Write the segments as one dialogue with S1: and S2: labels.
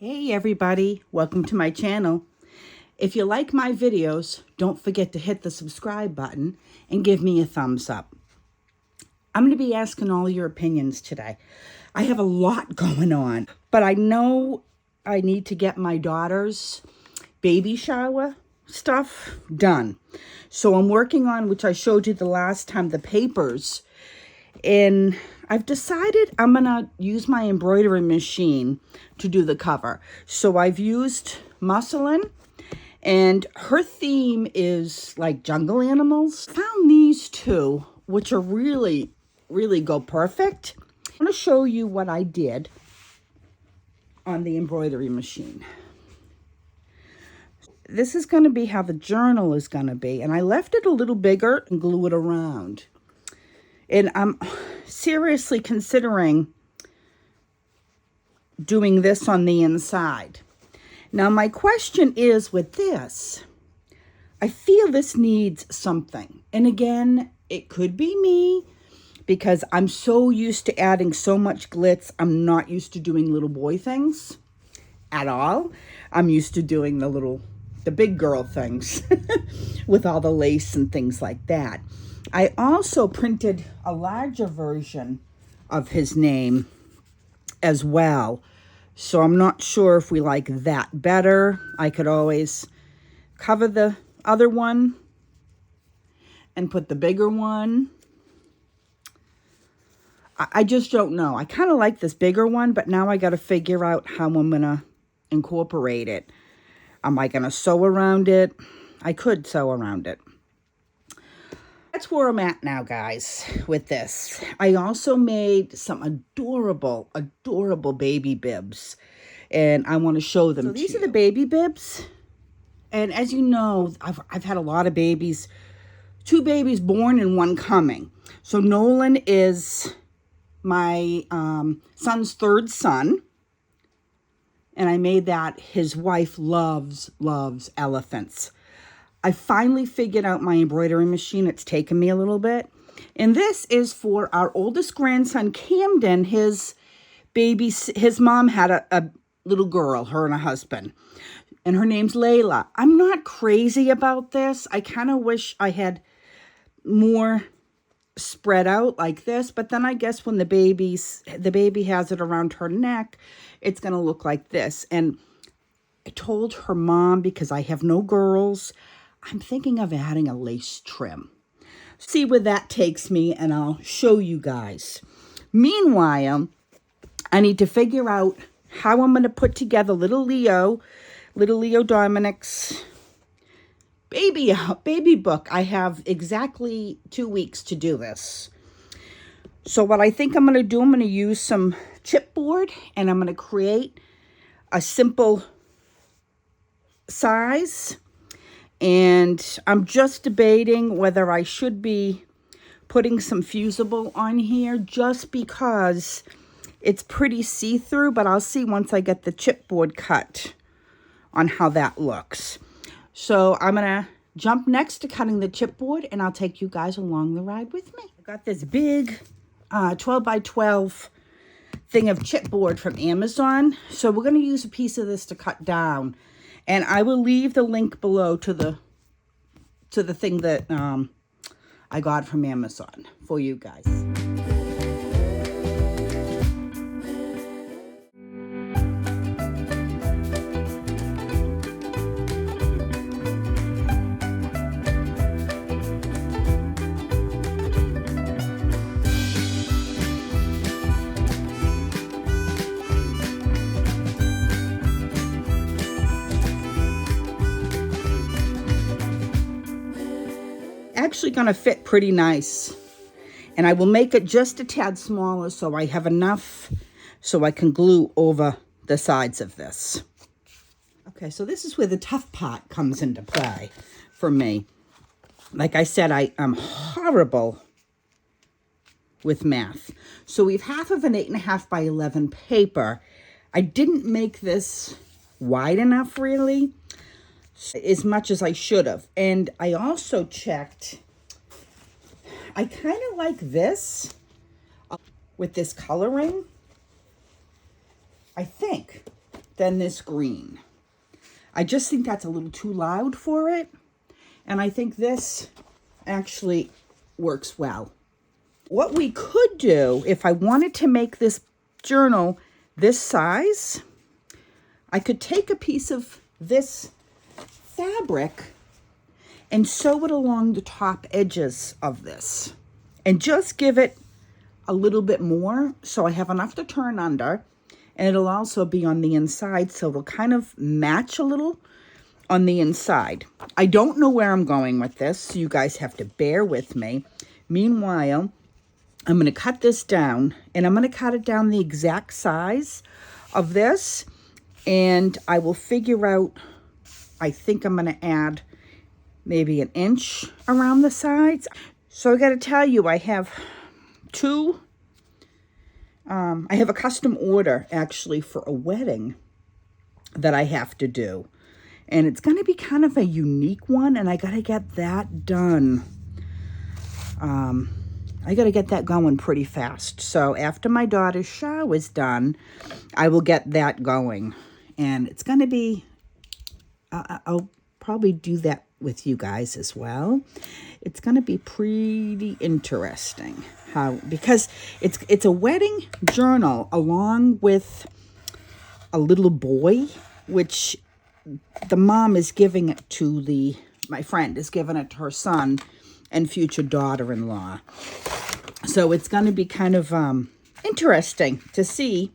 S1: Hey everybody, welcome to my channel. If you like my videos, don't forget to hit the subscribe button and give me a thumbs up. I'm going to be asking all your opinions today. I have a lot going on, but I know I need to get my daughter's baby shower stuff done. So I'm working on, which I showed you the last time, the papers. And I've decided I'm going to use my embroidery machine to do the cover. So I've used muslin, and her theme is like jungle animals. Found these two, which are really go perfect. I'm going to show you what I did on the embroidery machine. This is going to be how the journal is going to be. And I left it a little bigger and glue it around. And I'm seriously considering doing this on the inside. Now, my question is with this, I feel this needs something. And again, it could be me because I'm so used to adding so much glitz. I'm not used to doing little boy things at all. I'm used to doing the big girl things with all the lace and things like that. I also printed a larger version of his name as well. So I'm not sure if we like that better. I could always cover the other one and put the bigger one. I just don't know. I kind of like this bigger one, but now I got to figure out how I'm going to incorporate it. Am I going to sew around it? I could sew around it. That's where I'm at now, guys, with this. I also made some adorable baby bibs, and I want to show them to you. So these are the baby bibs, and as you know, I've had a lot of babies, 2 babies born and 1 coming. So Nolan is my son's 3rd son, and I made that. His wife loves elephants. I finally figured out my embroidery machine. It's taken me a little bit. And this is for our oldest grandson, Camden. His mom had a little girl, her and a husband. And her name's Layla. I'm not crazy about this. I kind of wish I had more spread out like this. But then I guess when the baby has it around her neck, it's going to look like this. And I told her mom, because I have no girls, I'm thinking of adding a lace trim. See where that takes me, and I'll show you guys. Meanwhile, I need to figure out how I'm going to put together little Leo Dominic's baby book. I have exactly 2 weeks to do this. So what I think I'm going to do, I'm going to use some chipboard, and I'm going to create a simple size. And I'm just debating whether I should be putting some fusible on here just because it's pretty see-through, but I'll see once I get the chipboard cut on how that looks. So I'm going to jump next to cutting the chipboard, and I'll take you guys along the ride with me. I got this big 12 by 12 thing of chipboard from Amazon. So we're going to use a piece of this to cut down. And I will leave the link below to the thing that I got from Amazon for you guys. Actually going to fit pretty nice, and I will make it just a tad smaller so I have enough so I can glue over the sides of this. Okay, so this is where the tough part comes into play for me. Like I said, I am horrible with math. So we have half of an 8.5 by 11 paper. I didn't make this wide enough really, as much as I should have. And I also checked, I kind of like this with this coloring. I think than this green. I just think that's a little too loud for it. And I think this actually works well. What we could do, if I wanted to make this journal this size, I could take a piece of this fabric and sew it along the top edges of this and just give it a little bit more so I have enough to turn under, and it'll also be on the inside, so it'll kind of match a little on the inside. I don't know where I'm going with this, so you guys have to bear with me. Meanwhile, I'm going to cut this down, and I'm going to cut it down the exact size of this, and I will figure out, I think I'm going to add maybe 1 inch around the sides. So I got to tell you, I have I have a custom order actually for a wedding that I have to do. And it's going to be kind of a unique one, and I got to get that done. I got to get that going pretty fast. So after my daughter's shower is done, I will get that going. And it's going to be, I'll probably do that with you guys as well. It's going to be pretty interesting because it's a wedding journal along with a little boy, which the mom is giving it to my friend is giving it to her son and future daughter-in-law. So it's going to be kind of interesting to see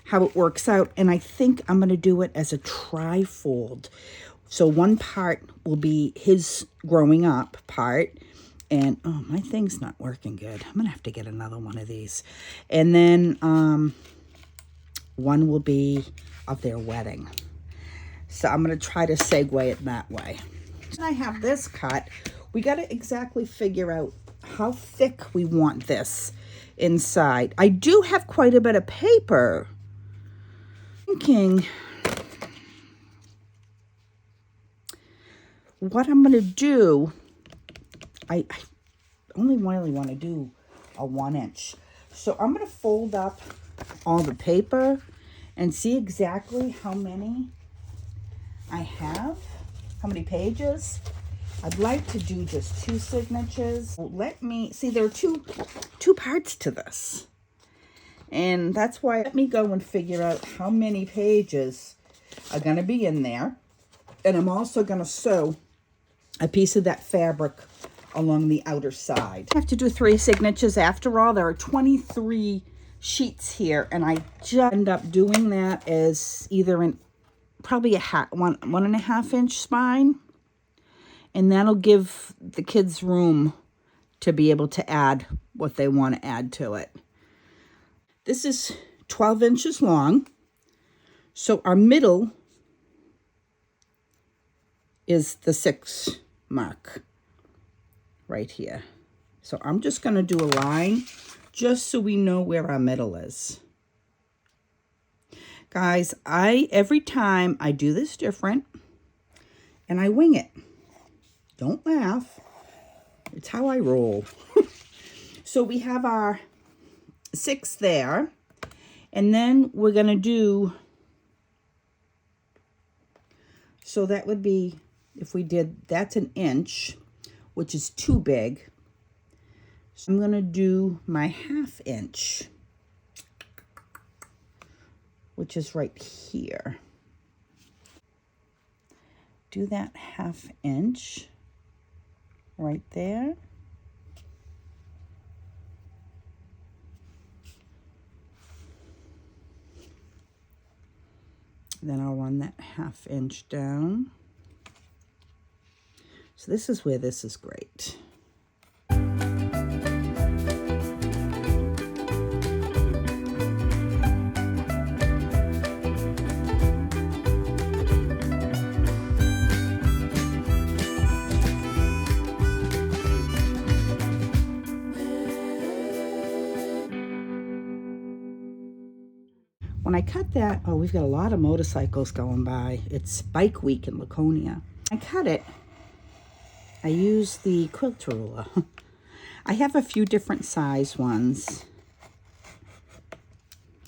S1: how it works out. And I think I'm going to do it as a trifold. So one part will be his growing up part. And, oh, my thing's not working good. I'm going to have to get another one of these. And then one will be of their wedding. So I'm going to try to segue it that way. I have this cut. We got to exactly figure out how thick we want this inside. I do have quite a bit of paper. Thinking what I'm going to do, I only really want to do a 1 inch. So I'm going to fold up all the paper and see exactly how many I have, how many pages. I'd like to do just 2 signatures. Let me see, there are two parts to this. And that's why let me go and figure out how many pages are going to be in there. And I'm also going to sew a piece of that fabric along the outer side. I have to do 3 signatures after all. There are 23 sheets here, and I just end up doing that as either in probably a 1.5 inch spine, and that'll give the kids room to be able to add what they want to add to it. This is 12 inches long, so our middle is the 6 mark right here. So I'm just going to do a line just so we know where our middle is. Guys, every time I do this different, and I wing it. Don't laugh. It's how I roll. So we have our 6 there, and then we're going to do, so that would be, if we did, that's 1 inch, which is too big. So I'm going to do my 1/2 inch, which is right here. Do that 1/2 inch right there. Then I'll run that 1/2 inch down. So this is where this is great. When I cut that, oh, we've got a lot of motorcycles going by. It's Bike Week in Laconia. I cut it. I use the quilt ruler. I have a few different size ones,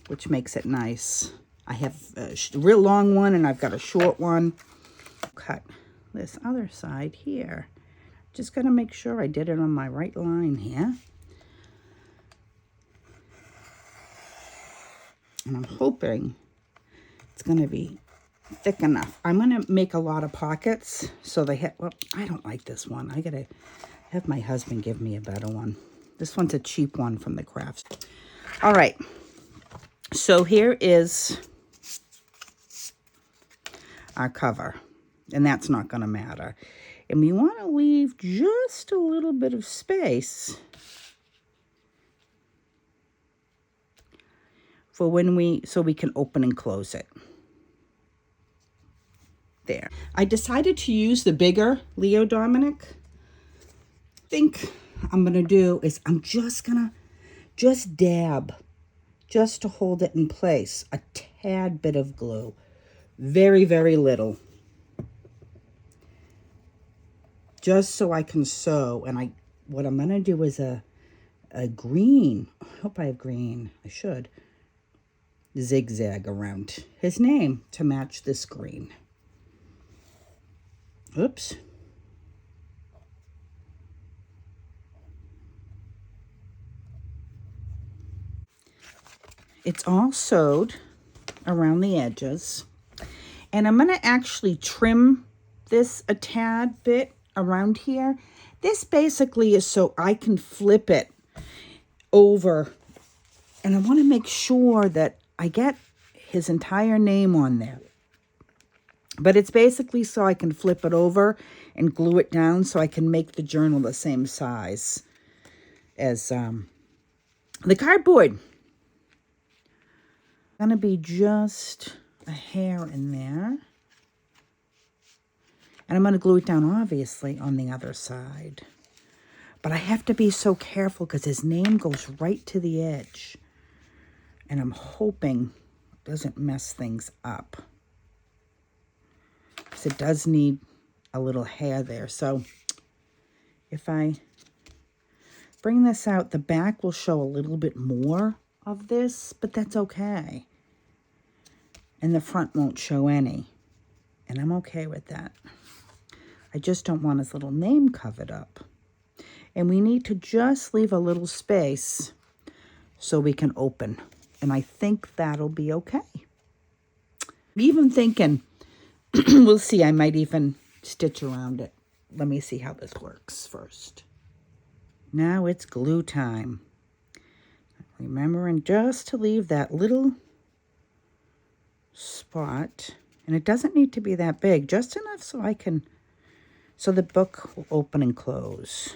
S1: which makes it nice. I have a real long one and I've got a short one. Cut this other side here. Just got to make sure I did it on my right line here. And I'm hoping it's going to be thick enough. I'm going to make a lot of pockets so they hit. Well, I don't like this one. I got to have my husband give me a better one. This one's a cheap one from the crafts. All right. So here is our cover. And that's not going to matter. And we want to leave just a little bit of space for when so we can open and close it. There. I decided to use the bigger Leo Dominic. I think I'm going to do is I'm just going to dab just to hold it in place. A tad bit of glue. Very, very little. Just so I can sew. And what I'm going to do is a green. I hope I have green. I should. Zigzag around his name to match this green. Oops. It's all sewed around the edges. And I'm going to actually trim this a tad bit around here. This basically is so I can flip it over. And I want to make sure that I get his entire name on there. But it's basically so I can flip it over and glue it down so I can make the journal the same size as the cardboard. Going to be just a hair in there. And I'm going to glue it down, obviously, on the other side. But I have to be so careful because his name goes right to the edge. And I'm hoping it doesn't mess things up. Because it does need a little hair there. So if I bring this out, the back will show a little bit more of this, but that's okay. And the front won't show any. And I'm okay with that. I just don't want his little name covered up. And we need to just leave a little space so we can open. And I think that'll be okay. I'm even thinking, we'll see, I might even stitch around it. Let me see how this works first. Now it's glue time. Remembering just to leave that little spot. And it doesn't need to be that big, just enough so the book will open and close.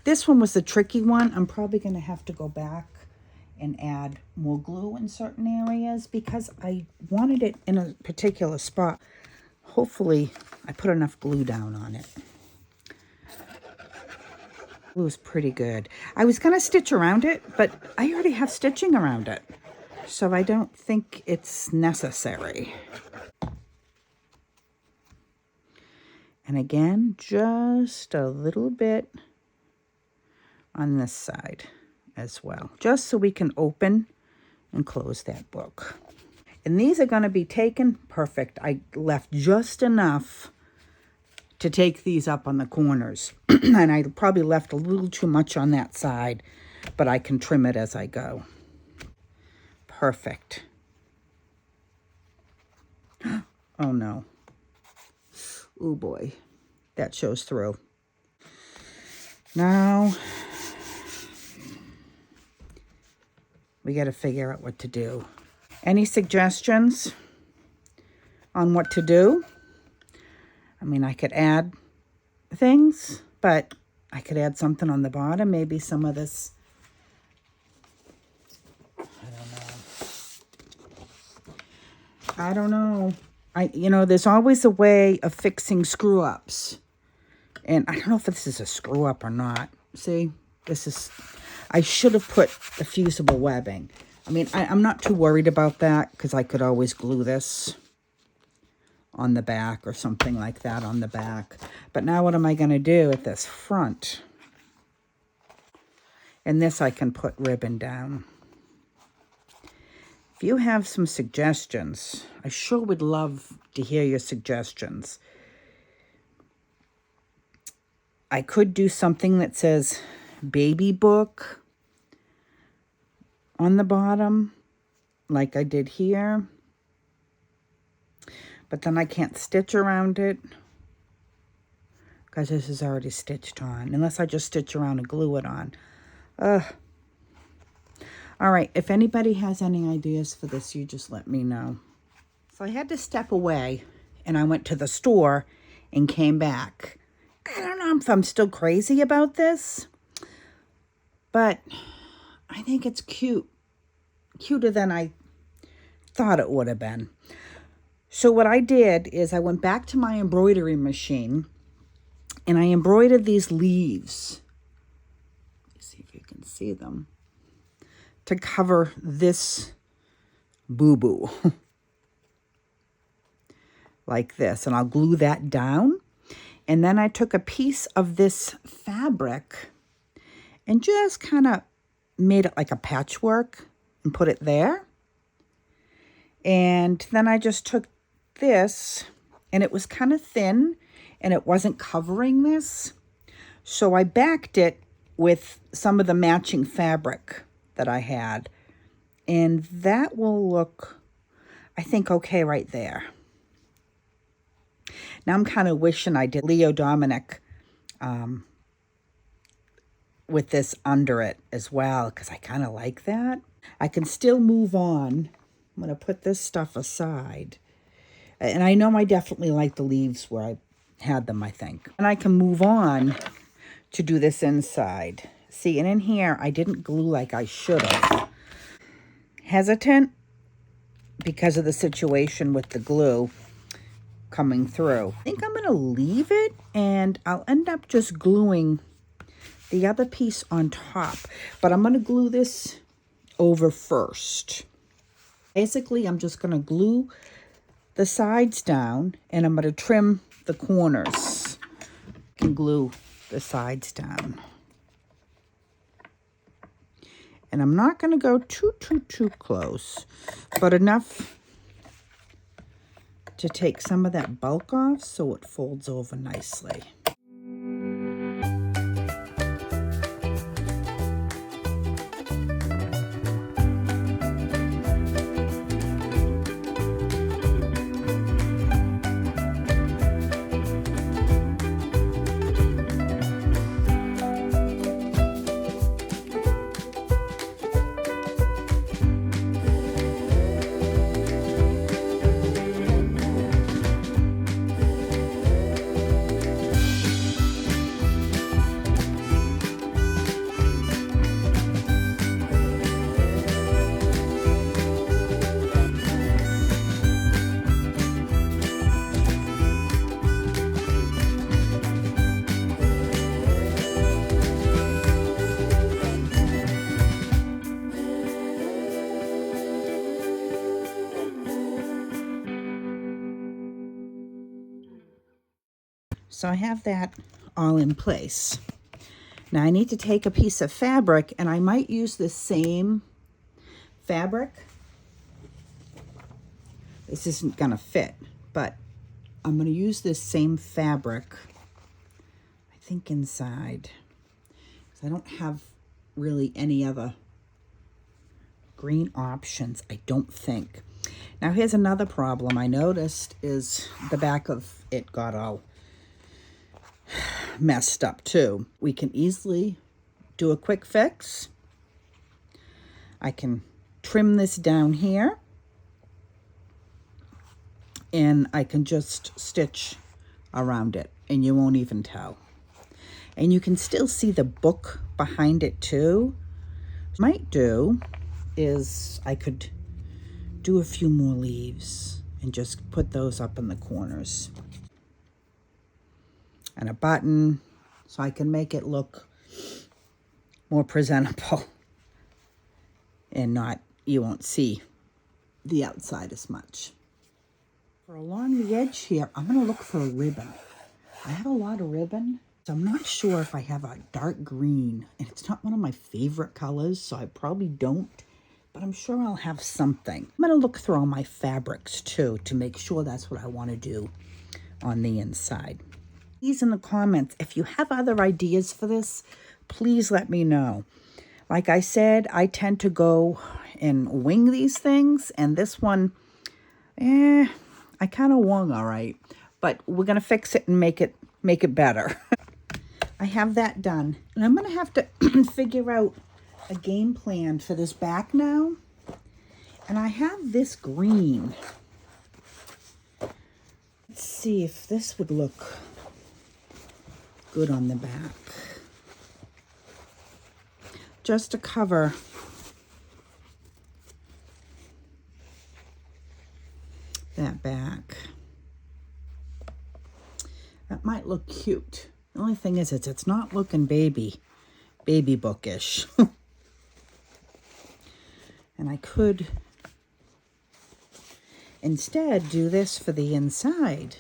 S1: This one was the tricky one. I'm probably going to have to go back and add more glue in certain areas because I wanted it in a particular spot. Hopefully, I put enough glue down on it. Glue is pretty good. I was going to stitch around it, but I already have stitching around it. So I don't think it's necessary. And again, just a little bit on this side as well, just so we can open and close that book. And these are going to be taken perfect. I left just enough to take these up on the corners. And I probably left a little too much on that side, but I can trim it as I go. Perfect. Oh no. Oh boy, that shows through. Now we got to figure out what to do. Any suggestions on what to do? I mean, I could add things, but I could add something on the bottom. Maybe some of this. I don't know. There's always a way of fixing screw-ups. And I don't know if this is a screw-up or not. See, I should have put the fusible webbing. I mean, I'm not too worried about that because I could always glue this on the back or something like that on the back. But now what am I going to do at this front? And this I can put ribbon down. If you have some suggestions, I sure would love to hear your suggestions. I could do something that says baby book on the bottom, like I did here. But then I can't stitch around it because this is already stitched on, unless I just stitch around and glue it on. All right, if anybody has any ideas for this, you just let me know. So I had to step away, and I went to the store and came back. I don't know if I'm still crazy about this, but I think it's cute. Cuter than I thought it would have been. So what I did is I went back to my embroidery machine and I embroidered these leaves. Let's see if you can see them. To cover this boo-boo. Like this. And I'll glue that down. And then I took a piece of this fabric and just kind of made it like a patchwork and put it there. And then I just took this, and it was kind of thin, and it wasn't covering this. So I backed it with some of the matching fabric that I had. And that will look, I think, okay right there. Now I'm kind of wishing I did Leo Dominic with this under it as well, because I kind of like that. I can still move on. I'm going to put this stuff aside. And I know I definitely like the leaves where I had them, I think. And I can move on to do this inside. See, and in here, I didn't glue like I should have. Hesitant because of the situation with the glue coming through. I think I'm going to leave it, and I'll end up just gluing the other piece on top. But I'm going to glue this over first. Basically, I'm just going to glue the sides down, and I'm going to trim the corners. I can glue the sides down. And I'm not going to go too close, but enough to take some of that bulk off so it folds over nicely. So I have that all in place. Now I need to take a piece of fabric, and I might use the same fabric. This isn't gonna fit, but I'm gonna use this same fabric, I think, inside. Because I don't have really any other green options, I don't think. Now here's another problem I noticed is the back of it got all messed up too. We can easily do a quick fix. I can trim this down here, and I can just stitch around it, and you won't even tell. And you can still see the book behind it too. What I might do is I could do a few more leaves and just put those up in the corners. And a button, so I can make it look more presentable and not, you won't see the outside as much. For along the edge here, I'm going to look for a ribbon. I have a lot of ribbon, so I'm not sure if I have a dark green, and it's not one of my favorite colors, so I probably don't but I'm sure I'll have something. I'm going to look through all my fabrics too to make sure that's what I want to do on the inside. Please in the comments, if you have other ideas for this, please let me know. Like I said, I tend to go and wing these things, and this one, I kind of wung all right, but we're going to fix it and make it better. I have that done, and I'm going to have to figure out a game plan for this back now. And I have this green. Let's see if this would look good on the back. Just to cover that back. That might look cute. The only thing is it's not looking baby bookish. And I could instead do this for the inside,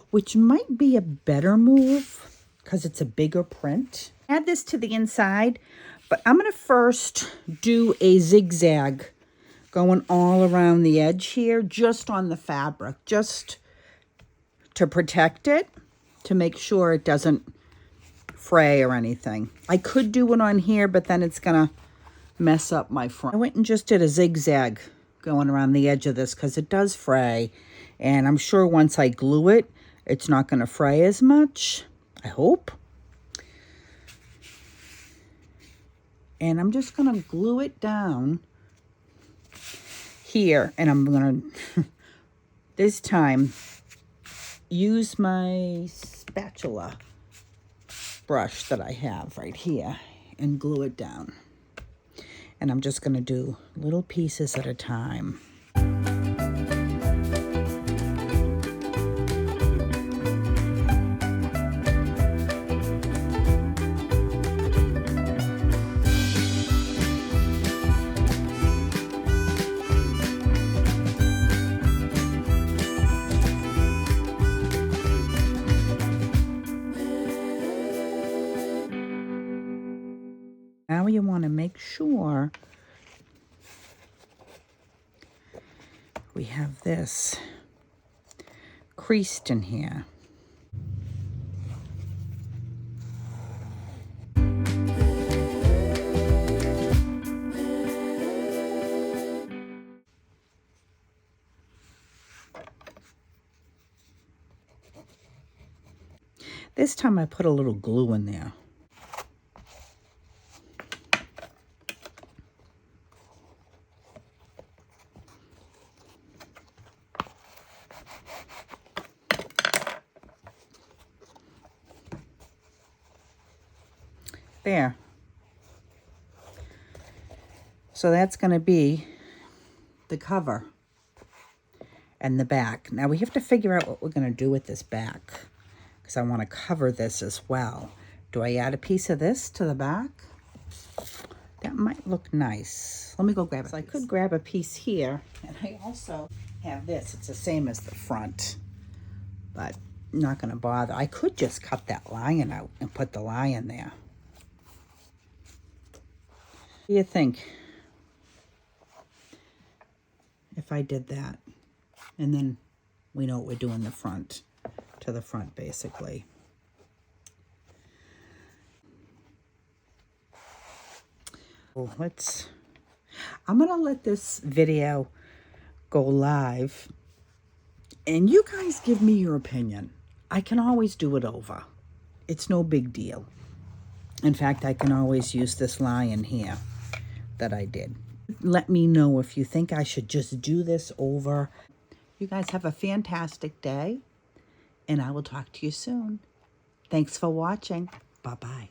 S1: which might be a better move because it's a bigger print. Add this to the inside, but I'm going to first do a zigzag going all around the edge here, just on the fabric, just to protect it, to make sure it doesn't fray or anything. I could do it on here, but then it's going to mess up my front. I went and just did a zigzag going around the edge of this because it does fray, and I'm sure once I glue it, it's not going to fray as much. I hope. And I'm just going to glue it down here, and I'm going to this time use my spatula brush that I have right here and glue it down. And I'm just going to do little pieces at a time. Now you want to make sure we have this creased in here. This time I put a little glue in there. There. So that's going to be the cover and the back. Now we have to figure out what we're going to do with this back, because I want to cover this as well. Do I add a piece of this to the back? That might look nice. Let me go grab it. So I could grab a piece here, and I also have this. It's the same as the front, but I'm not going to bother. I could just cut that lion out and put the lion there. What do you think if I did that? And then we know what we're doing to the front basically. Well, I'm gonna let this video go live and you guys give me your opinion. I can always do it over. It's no big deal. In fact, I can always use this lion here that I did. Let me know if you think I should just do this over. You guys have a fantastic day, and I will talk to you soon. Thanks for watching. Bye-bye.